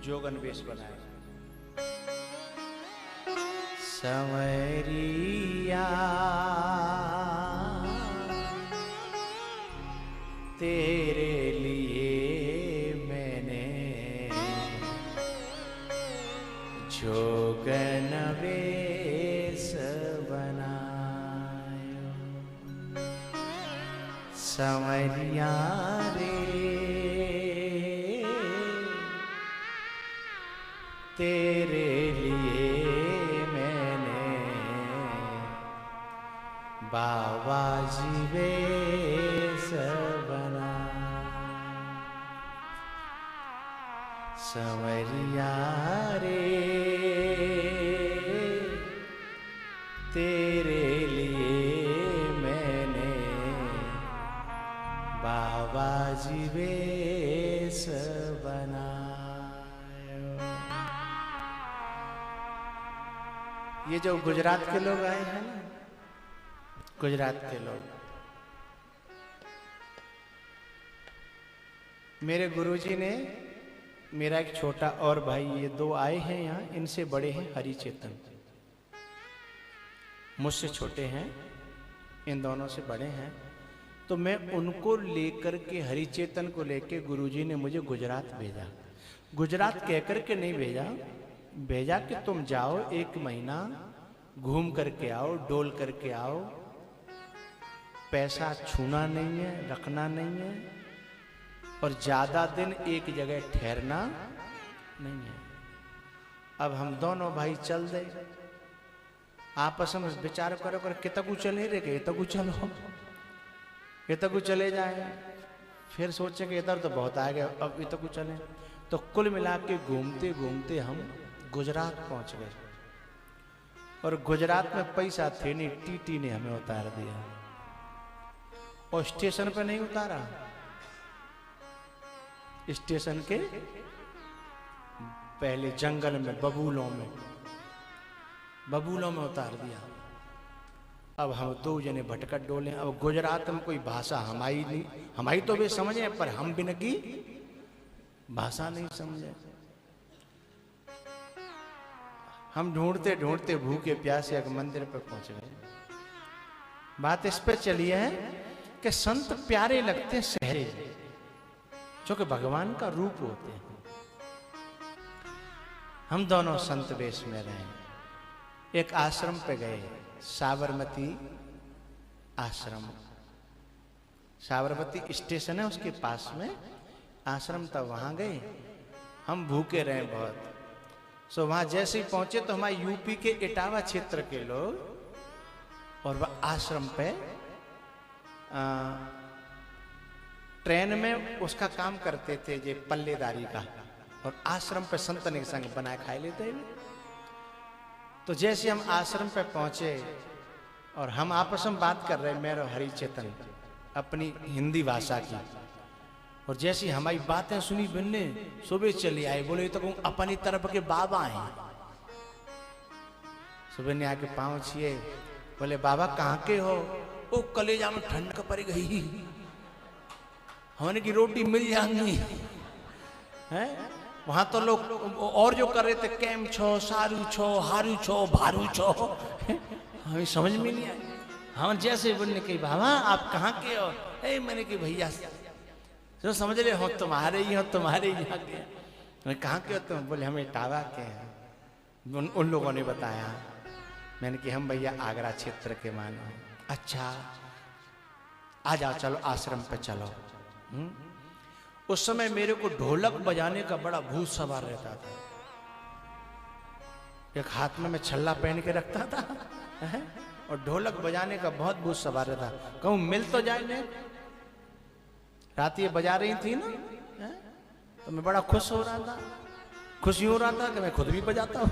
जोगन वेश बनाया। संवरिया तेरे लिए मैंने जोगन वेश बनायो। संवरिया रे तेरे लिए मैंने बाबा जी वेश बना। संवरिया रे तेरे लिए मैंने बाबा जी वेश बना। ये जो गुजरात के लोग आए हैं ना, गुजरात के लोग, मेरे गुरुजी ने, मेरा एक छोटा और भाई, ये दो आए हैं यहाँ, इनसे बड़े हैं हरिचेतन, मुझसे छोटे हैं, इन दोनों से बड़े हैं। तो मैं उनको लेकर के, हरिचेतन को लेकर गुरुजी ने मुझे गुजरात भेजा। गुजरात कहकर के नहीं भेजा, भेजा कि तुम जाओ, 1 महीना घूम करके आओ, डोल करके आओ, पैसा छूना नहीं है, रखना नहीं है, और ज्यादा दिन एक जगह ठहरना नहीं है। अब हम दोनों भाई चल दे, आपस में विचार करो कर कितकू चले रे, के तकू चलो, इतकू चले जाए, फिर सोचे कि इधर तो बहुत आ गया, अब इतकू चले। तो कुल मिला के घूमते घूमते हम गुजरात पहुंच गए, और गुजरात में पैसा थे नहीं, टीटी ने हमें उतार दिया, और स्टेशन पे नहीं उतारा, स्टेशन के पहले जंगल में, बबूलों में उतार दिया। अब हम 2 जने भटकट डोले। अब गुजरात में कोई भाषा हमारी नहीं, हमारी तो वे समझे, पर हम बिन की भाषा नहीं समझे। हम ढूंढते ढूंढते भूखे प्यासे एक मंदिर पर पहुंच गए। बात इस पे चली है कि संत प्यारे लगते सहज, जो कि भगवान का रूप होते हैं। हम दोनों संत वेश में रहे, एक आश्रम पे गए, साबरमती आश्रम, साबरमती स्टेशन है उसके पास में आश्रम था, वहां गए। हम भूखे रहे बहुत। सो वहां जैसे ही पहुंचे तो हमारे यूपी के इटावा क्षेत्र के लोग, और वह आश्रम पे ट्रेन में उसका काम करते थे, जे पल्लेदारी का, और आश्रम पे संतन के संग बनाए खाए लेते हैं। तो जैसे हम आश्रम पे पहुंचे और हम आपस में बात कर रहे, मेरा हरिचेतन, अपनी हिंदी भाषा की, और जैसी हमारी बातें सुनी बिन्ने, सुबह चले आए, बोले तो अपनी तरफ के बाबा हैं। सुबह ने आके पाँव छिए, बोले बाबा कहाँ के हो? ओ कलेजा में ठंडक पड़ गई, हमने की रोटी मिल जाएंगी है। वहां तो लोग और जो कर रहे थे, कैम छो, सारू छो, हारू छो, भारू छो, हमें समझ में नहीं आया। हम जैसे बोलने के बाबा आप कहाँ के हो? मैंने की भैया जो समझ रहे हो, तुम्हारे ही हो, तुम्हारे ही आगे। मैं कहाँ के हो तुम? बोले हम इटावा के हैं। उन लोगों ने बताया। मैंने कि हम भैया आगरा क्षेत्र के मानो। अच्छा आ जाओ, चलो आश्रम पे चलो। उस समय मेरे को ढोलक बजाने का बड़ा भूत सवार रहता था। एक हाथ में मैं छल्ला पहन के रखता था और ढोलक बजाने का बहुत भूत सवार रहता। कहूँ मिल तो जाए नहीं। रात ये बजा रही थी ना, तो मैं बड़ा खुश हो रहा था। खुश यूं हो रहा था कि मैं खुद भी बजाता हूँ।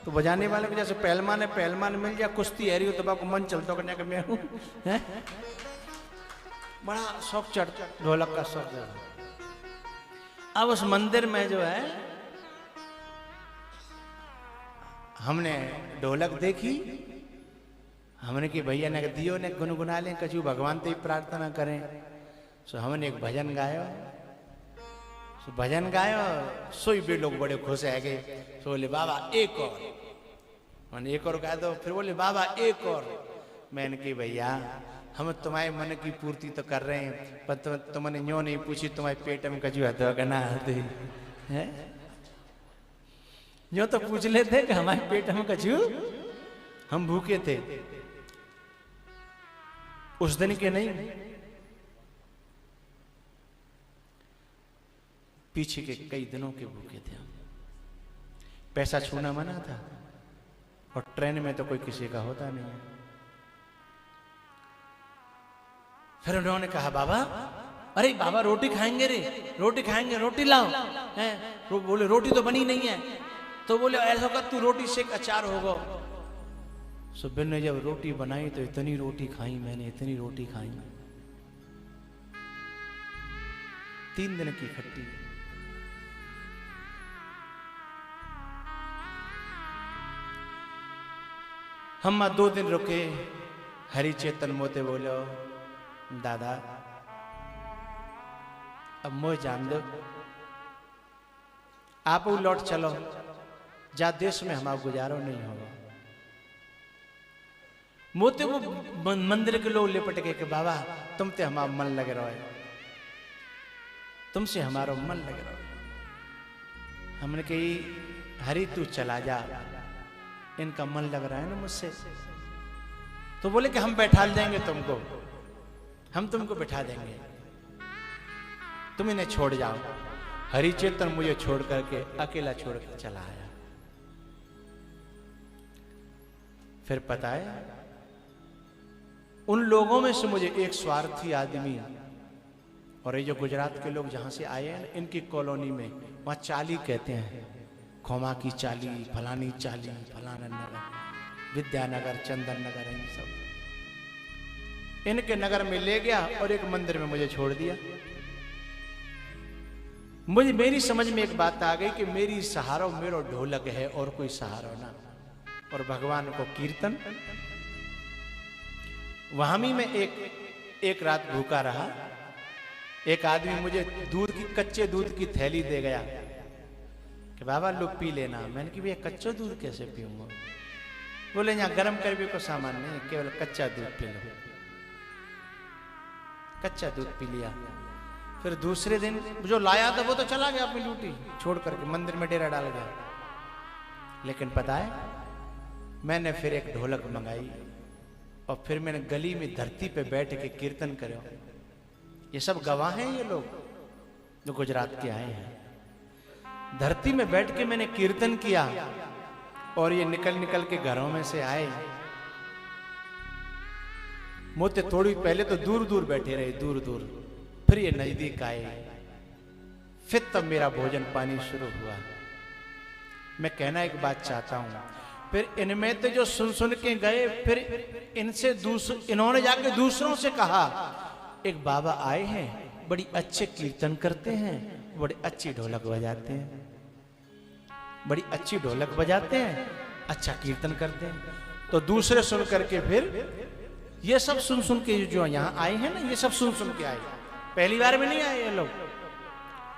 तो बजाने वाले को जैसे पहलवान मिल जाए, कुश्ती है रही हो तो बाको मन चलता करने का मैं हूँ। बड़ा शौक चढ़, ढोलक का शौक चढ़। अब उस मंदिर में जो है हमने ढोलक देखी, हमने कि भैया ने दियो ने गुनगुना लें, कछु भगवान से ही प्रार्थना करें। सो हमने एक भजन गाया। तो भजन गायो, सोई भी लोग बड़े खुश है गए। तो बोले बाबा एक और, मैंने एक और गा दो। फिर बोले बाबा एक और। मैंने कही भैया हम तुम्हारे मन की पूर्ति तो कर रहे हैं, पर तुमने यूं नहीं पूछी तुम्हारे पेट में कजू हथवा गना है। यूं तो पूछ लेते कि हमारे पेट में कजू, हम भूखे थे उस दिन के नहीं, पीछे के कई दिनों के भूखे थे हम। पैसा छूना मना था और ट्रेन में तो कोई किसी का होता नहीं है। फिर उन्होंने कहा बाबा, अरे बाबा रोटी खाएंगे रे, रोटी खाएंगे, रोटी लाओ। हैं बोले रोटी तो बनी नहीं है। तो बोले ऐसा कर तू रोटी से अचार होगा। सुबिन ने जब रोटी बनाई तो इतनी रोटी खाई मैंने, इतनी रोटी खाई, 3 दिन की खट्टी। हम 2 दिन रुके। हरि चेतन मोते बोलो दादा अब मोह जान दो, आप लौट चलो, जा देश में हमारा गुजारो नहीं होगा। मोते वो मंदिर के लोग लिपट गए कि बाबा तुम ते हमारा मन लगे रहो, तुमसे हमारा मन लगे रहो। हमने कही हरि तू चला जा, इनका मन लग रहा है ना मुझसे। तो बोले कि हम बैठा देंगे तुमको, हम तुमको बैठा देंगे, तुम इन्हें छोड़ जाओ। हरिचेतन मुझे छोड़ करके अकेला छोड़ कर चला आया। फिर पता है उन लोगों में से मुझे एक स्वार्थी आदमी, और ये जो गुजरात के लोग जहां से आए हैं इनकी कॉलोनी में, वहां चाली कहते हैं, खोमा की चाली, फलानी चाली, फलाना नगर, विद्यानगर, चंदन नगर, इन सब इनके नगर में ले गया और एक मंदिर में मुझे छोड़ दिया। मुझे मेरी समझ में एक बात आ गई कि मेरी सहारा मेरो ढोलक है और कोई सहारा ना, और भगवान को कीर्तन। वहां भी मैं एक रात भूखा रहा। एक आदमी मुझे दूध की, कच्चे दूध की थैली दे गया कि बाबा लो पी लेना। मैंने कि भैया कच्चा दूध कैसे पीऊंगा? बोले यहाँ गर्म करने को सामान नहीं, केवल कच्चा दूध पी लो। कच्चा दूध पी लिया। फिर दूसरे दिन जो लाया था वो तो चला गया अपनी ड्यूटी छोड़ करके, मंदिर में डेरा डाल गया। लेकिन पता है मैंने फिर एक ढोलक मंगाई और फिर मैंने गली में धरती पे बैठ के कीर्तन करो। ये सब गवाह हैं, ये लोग जो गुजरात के आए हैं। धरती में बैठ के मैंने कीर्तन किया और ये निकल निकल के घरों में से आए। मोते थोड़ी पहले तो दूर दूर बैठे रहे, दूर दूर, फिर ये नजदीक आए। फिर तब मेरा भोजन पानी शुरू हुआ। मैं कहना एक बात चाहता हूं, फिर इनमें तो जो सुन के गए, फिर इनसे इन्होंने जाके दूसरों से कहा एक बाबा आए हैं, बड़ी अच्छे कीर्तन करते हैं, बड़ी अच्छी ढोलक बजाते हैं, बड़ी अच्छी ढोलक बजाते हैं, अच्छा कीर्तन करते हैं। तो दूसरे सुन करके फिर ये सब सुन के जो यहाँ आए हैं ना, ये सब सुन के आए, पहली बार में नहीं आए ये लोग।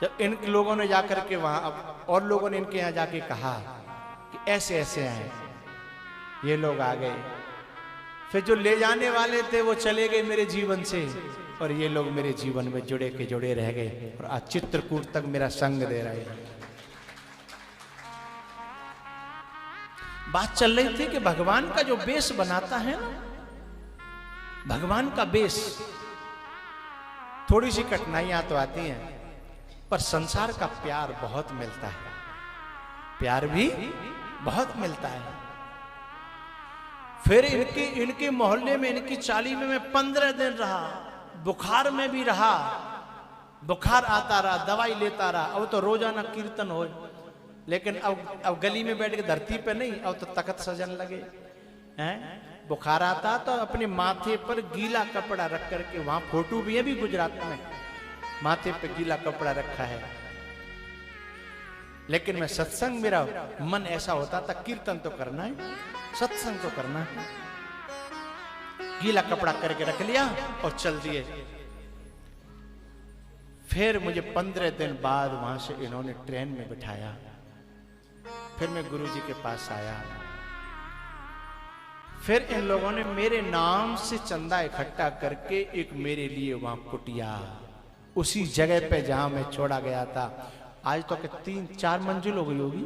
जब इन लोगों ने जाकर के वहां, अब और लोगों ने इनके यहाँ जाके कहा कि ऐसे ऐसे आए, ये लोग आ गए। फिर जो ले जाने वाले थे वो चले गए मेरे जीवन से, और ये लोग मेरे जीवन में जुड़े के जुड़े रह गए, और आज चित्रकूट तक मेरा संग दे रहे हैं। बात चल रही थी कि भगवान का जो बेस बनाता है ना, भगवान का बेस, थोड़ी सी कठिनाइयां तो आती हैं, पर संसार का प्यार बहुत मिलता है, प्यार भी बहुत मिलता है। फिर इनके मोहल्ले में, इनकी चाली में मैं 15 दिन रहा, बुखार में भी रहा, बुखार आता रहा, दवाई लेता रहा। अब तो रोजाना कीर्तन हो, लेकिन अब गली में बैठ के धरती पे नहीं, अब तो तख्त सजन लगे हैं। बुखार आता तो अपने माथे पर गीला कपड़ा रख करके, वहां फोटो भी है भी गुजरात में, माथे पे गीला कपड़ा रखा है। लेकिन मैं सत्संग, मेरा मन ऐसा होता था कीर्तन तो करना है, सत्संग तो करना है। गीला कपड़ा करके रख लिया और चल दिए। फिर मुझे 15 दिन बाद वहां से इन्होंने ट्रेन में बिठाया। फिर मैं गुरुजी के पास आया। फिर इन लोगों ने मेरे नाम से चंदा इकट्ठा करके एक मेरे लिए वहां कुटिया, उसी जगह पे जहां मैं छोड़ा गया था। आज तो 3-4 मंजिल हो गई होगी,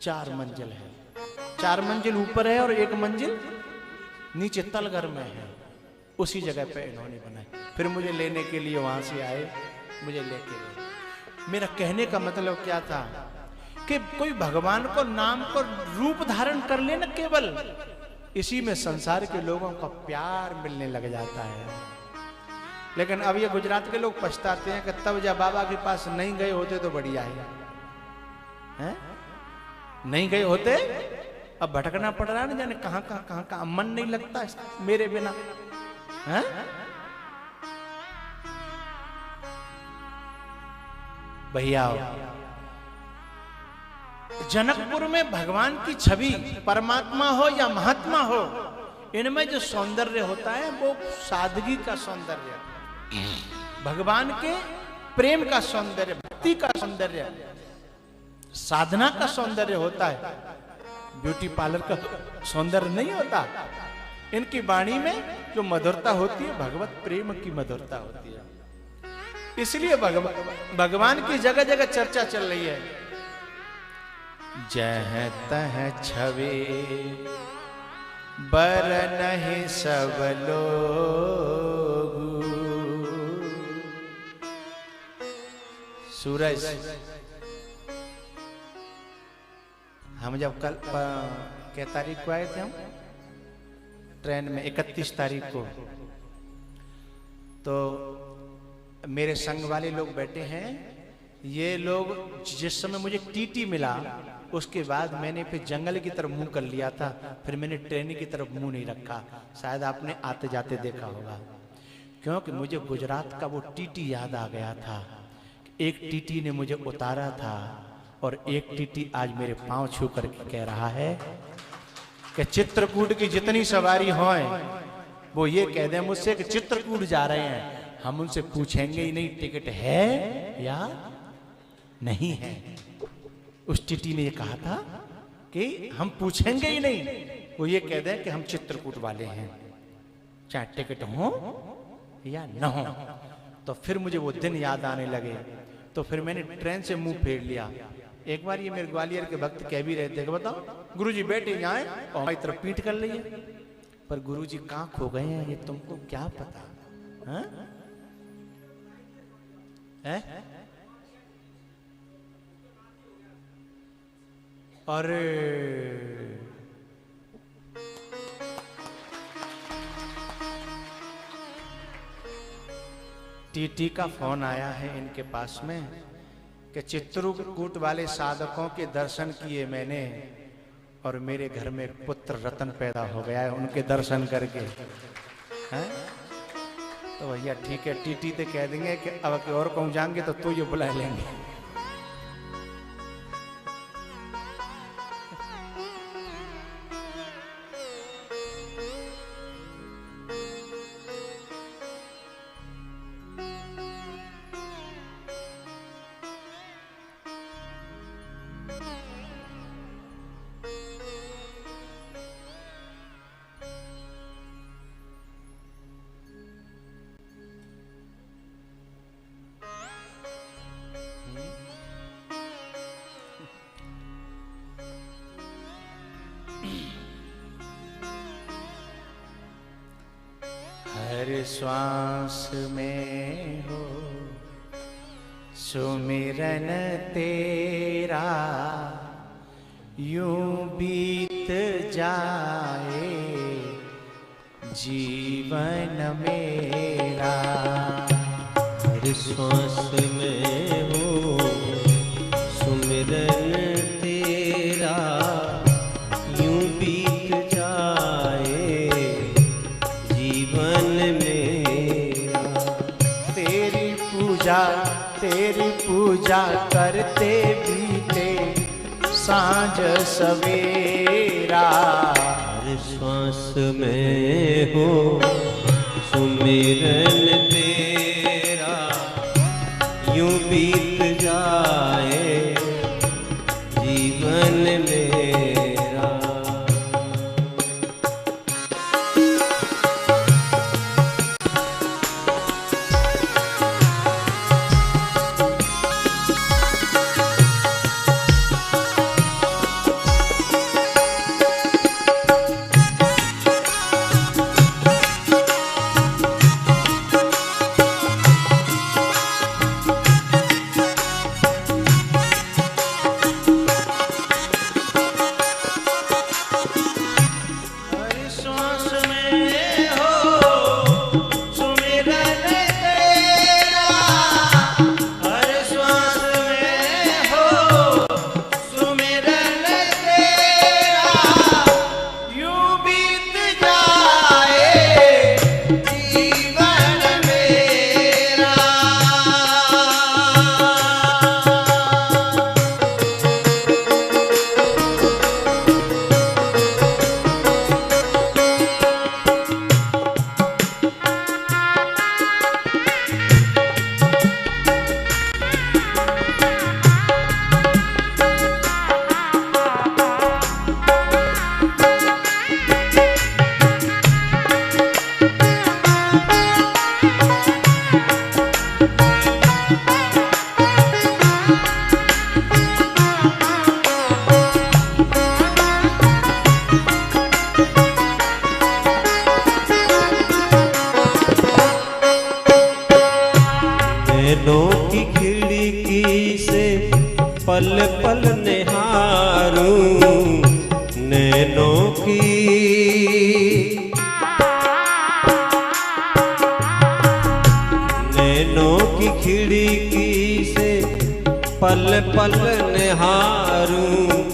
4 मंजिल है। 4 मंजिल ऊपर है और 1 मंजिल नीचे तलघर में है। उसी जगह पे इन्होंने बनाई। फिर मुझे लेने के लिए वहां से आए, मुझे लेके गए। मेरा कहने का मतलब क्या था कि कोई भगवान को नाम को रूप धारण कर ले ना, केवल इसी में संसार के लोगों का प्यार मिलने लग जाता है। लेकिन अब ये गुजरात के लोग पछताते हैं कि तब जब बाबा के पास नहीं गए होते तो बढ़िया है? नहीं गए होते, अब भटकना पड़ रहा है ना, जाने कहां कहां मन नहीं लगता मेरे बिना है? भैया जनकपुर में भगवान की छवि, परमात्मा हो या महात्मा हो, इनमें जो सौंदर्य होता है वो सादगी का सौंदर्य, भगवान के प्रेम का सौंदर्य, भक्ति का सौंदर्य, साधना का सौंदर्य होता है। ब्यूटी पार्लर का सौंदर्य नहीं होता। इनकी वाणी में जो मधुरता होती है, भगवत प्रेम की मधुरता होती है। इसलिए भगवान की जगह जगह चर्चा चल रही है। जह तह छवे बर नहीं सब लोग। सूरज, हम जब कल क्या तारीख को आए थे, हम ट्रेन में 31 तारीख को, तो मेरे संग वाले लोग बैठे हैं। ये लोग, जिस समय मुझे टीटी मिला उसके बाद मैंने फिर जंगल की तरफ मुंह कर लिया था, फिर मैंने ट्रेन की तरफ मुंह नहीं रखा। शायद आपने आते जाते देखा होगा, क्योंकि मुझे गुजरात का वो टीटी याद आ गया था। एक टीटी ने मुझे उतारा था और एक टीटी आज मेरे पांव छू करके कह रहा है कि चित्रकूट की जितनी सवारी हो वो ये कह दें मुझसे कि चित्रकूट जा रहे हैं। हम उनसे पूछेंगे ही नहीं टिकट है या नहीं है। उस टीटी ने ये कहा था कि हम पूछेंगे ही नहीं, वो ये कह दें कि हम चित्रकूट वाले हैं, चाहे टिकट हो या न हो। तो फिर मुझे वो दिन याद आने लगे, तो फिर मैंने ट्रेन से मुंह फेर लिया। एक बार ये मेरे ग्वालियर के भक्त कह भी रहे थे कि बताओ गुरुजी बैठे जाए और हमारी तरफ पीठ कर ली, पर गुरुजी कहाँ खो गए हैं ये तुमको क्या पता है? अरे टीटी का फोन आया है इनके पास में कि चित्रकूट वाले साधकों के दर्शन किए मैंने और मेरे घर में पुत्र रतन पैदा हो गया है उनके दर्शन करके। हैं? तो भैया ठीक है, टीटी तो कह देंगे कि अब और कहूँ जाएंगे तो ये बुला लेंगे। हर श्वास में हो सुमिरन तेरा, यूं बीत जाए जीवन मेरा। हर श्वास में हो सुमिरन तेरा, यूं बीत जाए जीवन मेरा। तेरी पूजा करते बीते सांझ सवेरा। हर श्वास में हो सुमिरन तेरा, बीत जाए जीवन मेरा। हर श्वास में हो सुमिरन तेरा, हर श्वास में हो सुमिरन तेरा, यूं बीत जाए जीवन मेरा। नैनों की खिड़की से पल पल निहारूं, नैनों की खिड़की से पल पल निहारूं,